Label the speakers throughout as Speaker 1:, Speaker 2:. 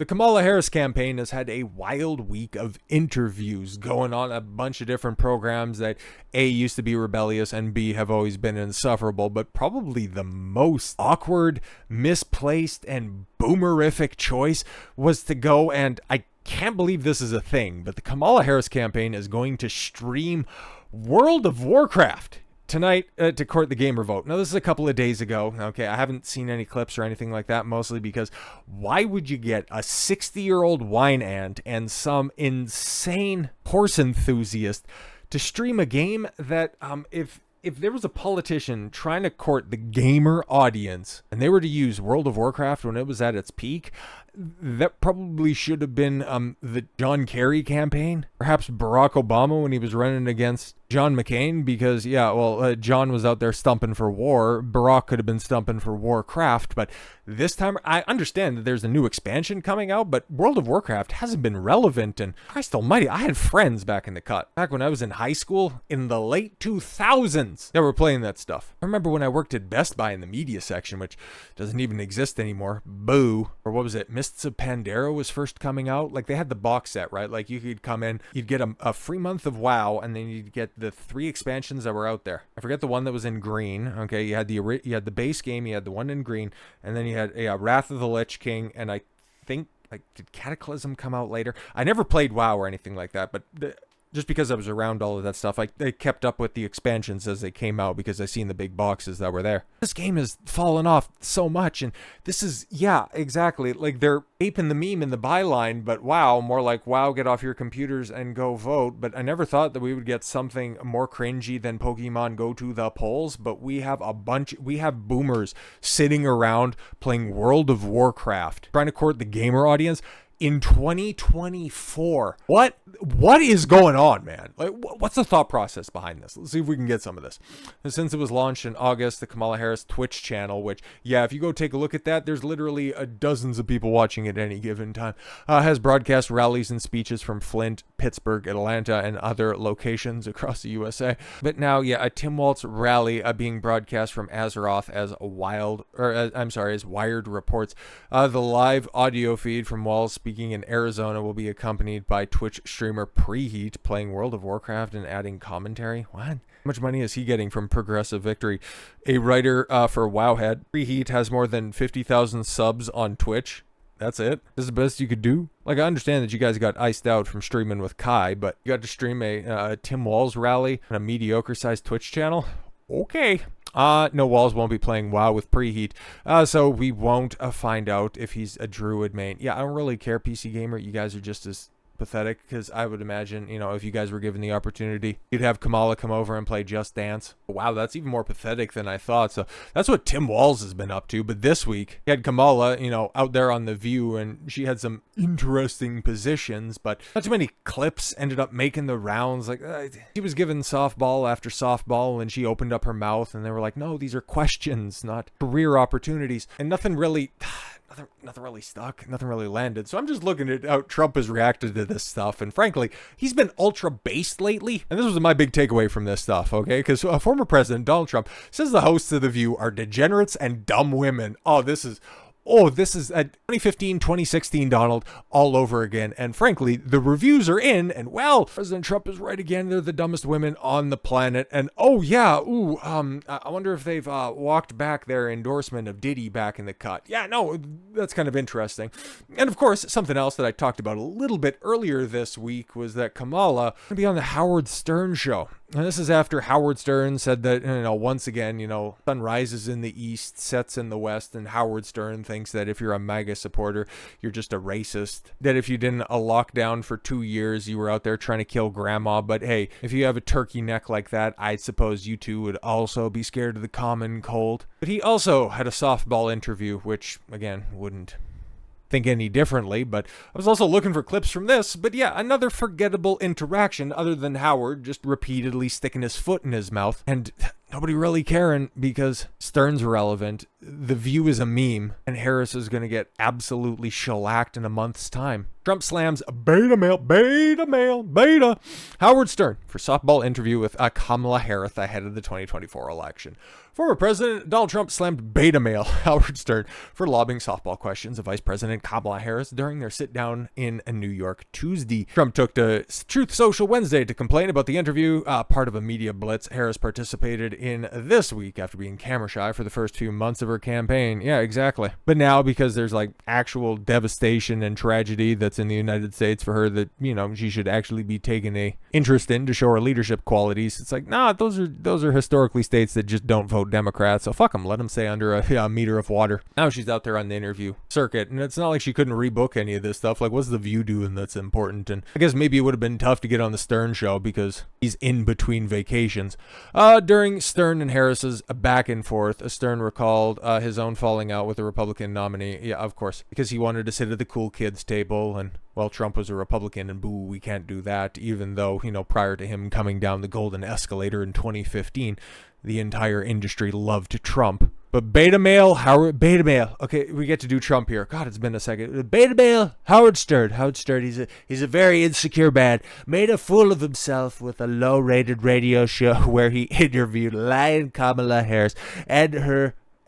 Speaker 1: The Kamala Harris campaign has had a wild week of interviews going on a bunch of different programs that A, used to be rebellious, and B, have always been insufferable, but probably the most awkward, misplaced, and boomerific choice was to go, and I can't believe this is a thing, but the Kamala Harris campaign is going to stream World of Warcraft tonight to court the gamer vote. Now, this is a couple of days ago. Okay, I haven't seen any clips or anything like that, mostly because why would you get a 60-year-old wine aunt and some insane horse enthusiast to stream a game that, if there was a politician trying to court the gamer audience and they were to use World of Warcraft when it was at its peak, that probably should have been the John Kerry campaign. Perhaps Barack Obama when he was running against John McCain, because, John was out there stumping for war. Barack could have been stumping for Warcraft, but this time, I understand that there's a new expansion coming out, but World of Warcraft hasn't been relevant, and Christ almighty, I had friends back in the cut. Back when I was in high school, in the late 2000s, that were playing that stuff. I remember when I worked at Best Buy in the media section, which doesn't even exist anymore. Boo. Or what was it? Mists of Pandora was first coming out. Like, they had the box set, right? Like, you could come in, you'd get a free month of WoW, and then you'd get the 3 expansions that were out there. I forget the one that was in green. Okay, you had the base game, you had the one in green, and then you had a Wrath of the Lich King, and I think, like, did Cataclysm come out later? I never played WoW or anything like that, but just because I was around all of that stuff, I kept up with the expansions as they came out because I seen the big boxes that were there. This game has fallen off so much, and this is, yeah, exactly. Like, they're aping the meme in the byline, but WoW, more like, WoW, get off your computers and go vote. But I never thought that we would get something more cringy than Pokemon Go to the polls, but we have boomers sitting around playing World of Warcraft, trying to court the gamer audience in 2024. What is going on, man? Like, what's the thought process behind this? Let's see if we can get some of this. And since it was launched in August, the Kamala Harris Twitch channel, which, yeah, if you go take a look at that, there's literally dozens of people watching at any given time, has broadcast rallies and speeches from Flint, Pittsburgh, Atlanta, and other locations across the USA. But now, yeah, a Tim Walz rally being broadcast from Azeroth as Wired reports. The live audio feed from Walz speaking in Arizona will be accompanied by Twitch streamer Preheat playing World of Warcraft and adding commentary. What? How much money is he getting from Progressive Victory? A writer for Wowhead. Preheat has more than 50,000 subs on Twitch. That's it? This is the best you could do? Like, I understand that you guys got iced out from streaming with Kai, but you got to stream a Tim Walz rally on a mediocre-sized Twitch channel? Okay. No, Walz won't be playing WoW with Preheat, so we won't find out if he's a Druid main. Yeah, I don't really care, PC Gamer. You guys are just as pathetic, because I would imagine, if you guys were given the opportunity, you'd have Kamala come over and play Just Dance. Wow, that's even more pathetic than I thought. So that's what Tim Walz has been up to. But this week, he had Kamala, out there on The View, and she had some interesting positions, but not too many clips ended up making the rounds. Like, she was given softball after softball, and she opened up her mouth, and they were like, no, these are questions, not career opportunities. And nothing really stuck, nothing really landed. So I'm just looking at how Trump has reacted to this stuff, and frankly, he's been ultra based lately. And this was my big takeaway from this stuff, okay? Because former President Donald Trump says the hosts of The View are degenerates and dumb women. This is a 2015, 2016 Donald all over again. And frankly, the reviews are in, and well, President Trump is right again. They're the dumbest women on the planet. And I wonder if they've walked back their endorsement of Diddy back in the cut. Yeah, no, that's kind of interesting. And of course, something else that I talked about a little bit earlier this week was that Kamala going to be on the Howard Stern show. And this is after Howard Stern said that, once again, sun rises in the east, sets in the west, and Howard Stern thinks that if you're a MAGA supporter, you're just a racist. That if you didn't a lockdown for 2 years, you were out there trying to kill grandma. But hey, if you have a turkey neck like that, I suppose you too would also be scared of the common cold. But he also had a softball interview, which, again, wouldn't think any differently, but I was also looking for clips from this. But yeah, another forgettable interaction other than Howard just repeatedly sticking his foot in his mouth and nobody really caring because Stern's relevant. The View is a meme, and Harris is going to get absolutely shellacked in a month's time. Trump slams beta Howard Stern for softball interview with Kamala Harris ahead of the 2024 election. Former President Donald Trump slammed beta male Howard Stern for lobbing softball questions of Vice President Kamala Harris during their sit-down in New York Tuesday. Trump took to Truth Social Wednesday to complain about the interview, part of a media blitz Harris participated in this week after being camera shy for the first few months of her campaign. Yeah, exactly. But now, because there's like actual devastation and tragedy that's in the United States for her that, you know, she should actually be taking a interest in to show her leadership qualities, it's like, nah, those are historically states that just don't vote Democrats, so fuck them, let them stay under a meter of water. Now she's out there on the interview circuit, and it's not like she couldn't rebook any of this stuff. Like, what's The View doing that's important? And I guess maybe it would have been tough to get on the Stern show because he's in between vacations. During Stern and Harris's back and forth, Stern recalled his own falling out with the Republican nominee. Yeah, of course, because he wanted to sit at the cool kids table, and well, Trump was a Republican, and boo, we can't do that, even though, you know, prior to him coming down the golden escalator in 2015, the entire industry loved Trump. But beta male, okay, we get to do Trump here. God, it's been a second. Beta male, Howard Stern, he's a very insecure man, made a fool of himself with a low-rated radio show where he interviewed lying Kamala Harris and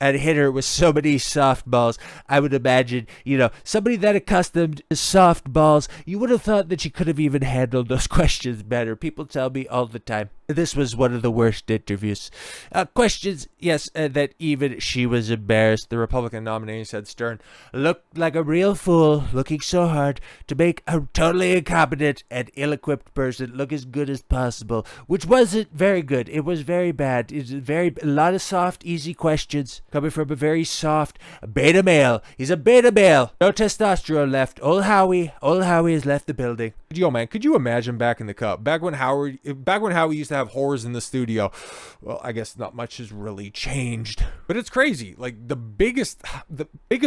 Speaker 1: hit her with so many softballs. I would imagine, you know, somebody that accustomed to softballs, you would have thought that she could have even handled those questions better. People tell me all the time this was one of the worst interviews. Questions, yes, that even she was embarrassed. The Republican nominee said Stern looked like a real fool, looking so hard to make a totally incompetent and ill-equipped person look as good as possible, which wasn't very good. It was very bad. It was a lot of soft, easy questions coming from a very soft beta male. He's a beta male. No testosterone left. Old Howie has left the building. Yo, man, could you imagine back in the cup? Back when Howie used to have whores in the studio. Well, I guess not much has really changed. But it's crazy. Like, the biggest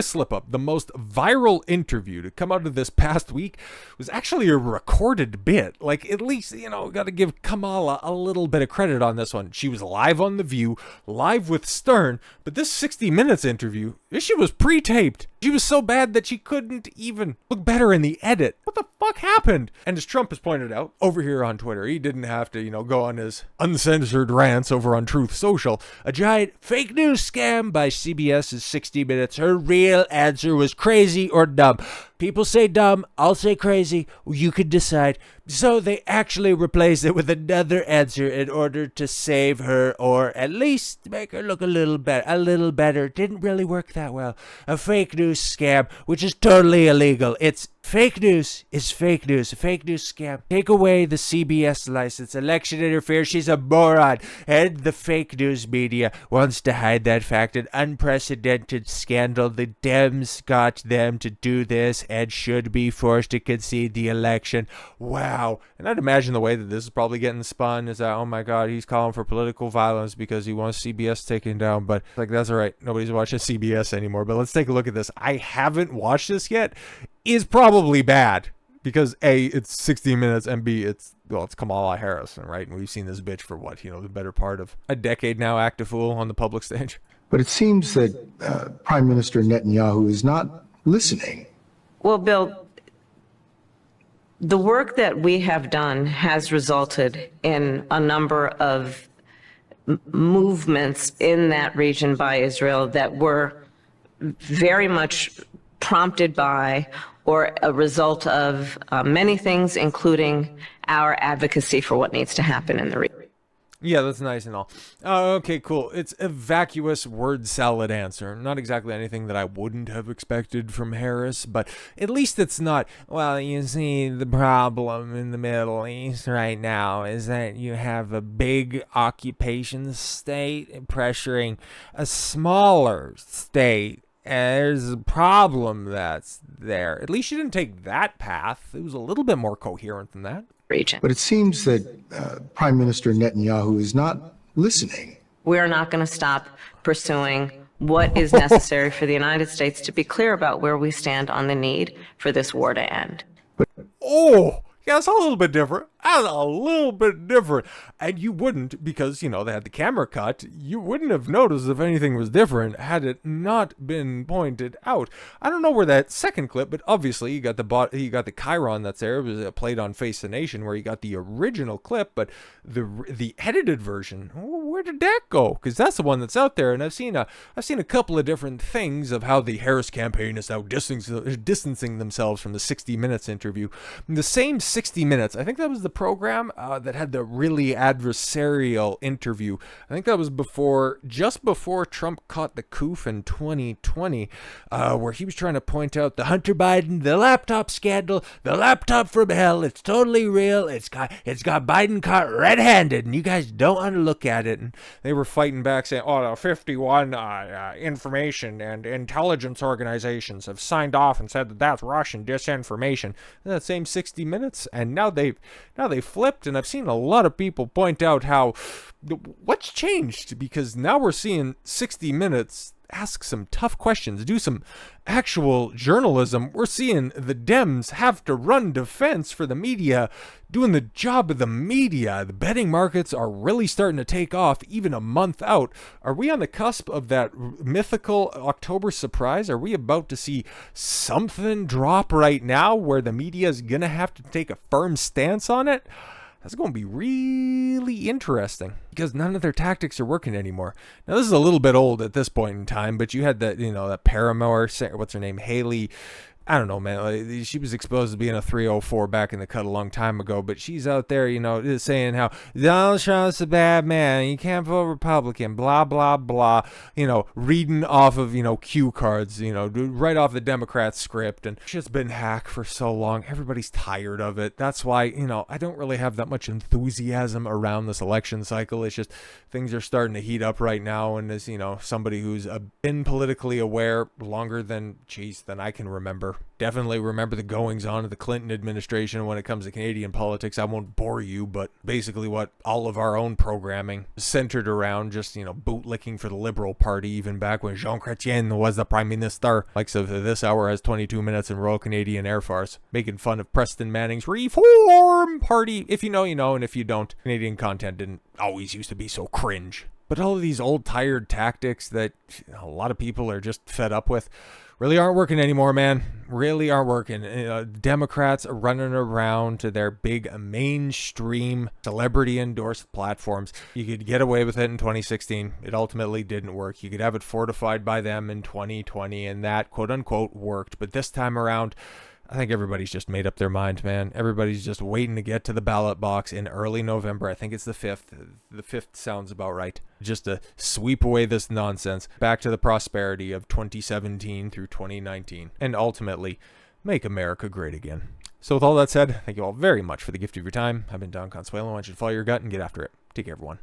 Speaker 1: slip up, the most viral interview to come out of this past week was actually a recorded bit. Like, at least, you know, got to give Kamala a little bit of credit on this one. She was live on The View, live with Stern, but this 60 Minutes interview, this shit was pre-taped. She was so bad that she couldn't even look better in the edit. What the fuck happened? And as Trump has pointed out over here on Twitter, he didn't have to, you know, go on his uncensored rants over on Truth Social. A giant fake news scam by CBS's 60 Minutes. Her real answer was crazy or dumb. People say dumb, I'll say crazy, you can decide. So they actually replaced it with another answer in order to save her, or at least make her look a little better. Didn't really work that well. A fake news scam, which is totally illegal. It's fake news is fake news. A fake news scam. Take away the CBS license. Election interference. She's a moron. And the fake news media wants to hide that fact. An unprecedented scandal. The Dems got them to do this and should be forced to concede the election. Wow. And I'd imagine the way that this is probably getting spun is that, oh my God, he's calling for political violence because he wants CBS taken down. But like, that's all right. Nobody's watching CBS anymore. But let's take a look at this. I haven't watched this yet. Is probably bad because A, it's 60 Minutes, and B, it's Kamala Harris, right? And we've seen this bitch for what, you know, the better part of a decade now, act a fool on the public stage.
Speaker 2: But it seems that Prime Minister Netanyahu is not listening.
Speaker 3: Well, Bill, the work that we have done has resulted in a number of movements in that region by Israel that were very much prompted by or a result of many things, including our advocacy for what needs to happen in the region.
Speaker 1: Yeah, that's nice and all. Okay, cool. It's a vacuous word salad answer. Not exactly anything that I wouldn't have expected from Harris, but at least it's not, well, you see, the problem in the Middle East right now is that you have a big occupation state pressuring a smaller state. There's a problem that's there. At least you didn't take that path. It was a little bit more coherent than that.
Speaker 3: Region.
Speaker 2: But it seems that Prime Minister Netanyahu is not listening.
Speaker 3: We're not going to stop pursuing what is necessary for the United States to be clear about where we stand on the need for this war to end.
Speaker 1: Oh, yeah, it's a little bit different. that's a little bit different. And you wouldn't, because, they had the camera cut, you wouldn't have noticed if anything was different had it not been pointed out. I don't know where that second clip, but obviously you got the Chiron that's there. It was played on Face the Nation, where you got the original clip, but the edited version, where did that go? Because that's the one that's out there, and I've seen a couple of different things of how the Harris campaign is now distancing themselves from the 60 Minutes interview. The same 60 Minutes, I think that was the program that had the really adversarial interview. I think that was just before Trump caught the coof in 2020, where he was trying to point out the Hunter Biden, the laptop scandal, the laptop from hell. It's totally real. It's got Biden caught red-handed, and you guys don't want to look at it. And they were fighting back, saying, "Oh, the 51 information and intelligence organizations have signed off and said that that's Russian disinformation." And that same 60 Minutes, and now they flipped, and I've seen a lot of people point out how what's changed, because now we're seeing 60 Minutes ask some tough questions, do some actual journalism. We're seeing the Dems have to run defense for the media, doing the job of the media. The betting markets are really starting to take off even a month out. Are we on the cusp of that mythical October surprise? Are we about to see something drop right now where the media is going to have to take a firm stance on it? That's going to be really interesting, because none of their tactics are working anymore. Now, this is a little bit old at this point in time, but you had that Paramore, what's her name, Haley. I don't know, man. She was exposed to being a 304 back in the cut a long time ago, but she's out there, saying how Donald Trump's a bad man, you can't vote Republican, blah, blah, blah, reading off of, cue cards, right off the Democrat script, and it's just been hacked for so long. Everybody's tired of it. That's why, I don't really have that much enthusiasm around this election cycle. It's just things are starting to heat up right now, and as, somebody who's been politically aware longer than I can remember. Definitely remember the goings on of the Clinton administration when it comes to Canadian politics. I won't bore you, but basically what all of our own programming centered around, just, bootlicking for the Liberal Party, even back when Jean Chrétien was the Prime Minister. Likes of This Hour has 22 minutes in Royal Canadian Air Force, making fun of Preston Manning's Reform Party. If you know, you know, and if you don't, Canadian content didn't always used to be so cringe. But all of these old tired tactics that a lot of people are just fed up with really aren't working anymore, man. Really aren't working. Democrats are running around to their big mainstream celebrity-endorsed platforms. You could get away with it in 2016. It ultimately didn't work. You could have it fortified by them in 2020, and that, quote-unquote, worked. But this time around, I think everybody's just made up their mind, man. Everybody's just waiting to get to the ballot box in early November. I think it's the 5th. The 5th sounds about right. Just to sweep away this nonsense back to the prosperity of 2017 through 2019. And ultimately, make America great again. So with all that said, thank you all very much for the gift of your time. I've been Don Consuelo. I want you to follow your gut and get after it. Take care, everyone.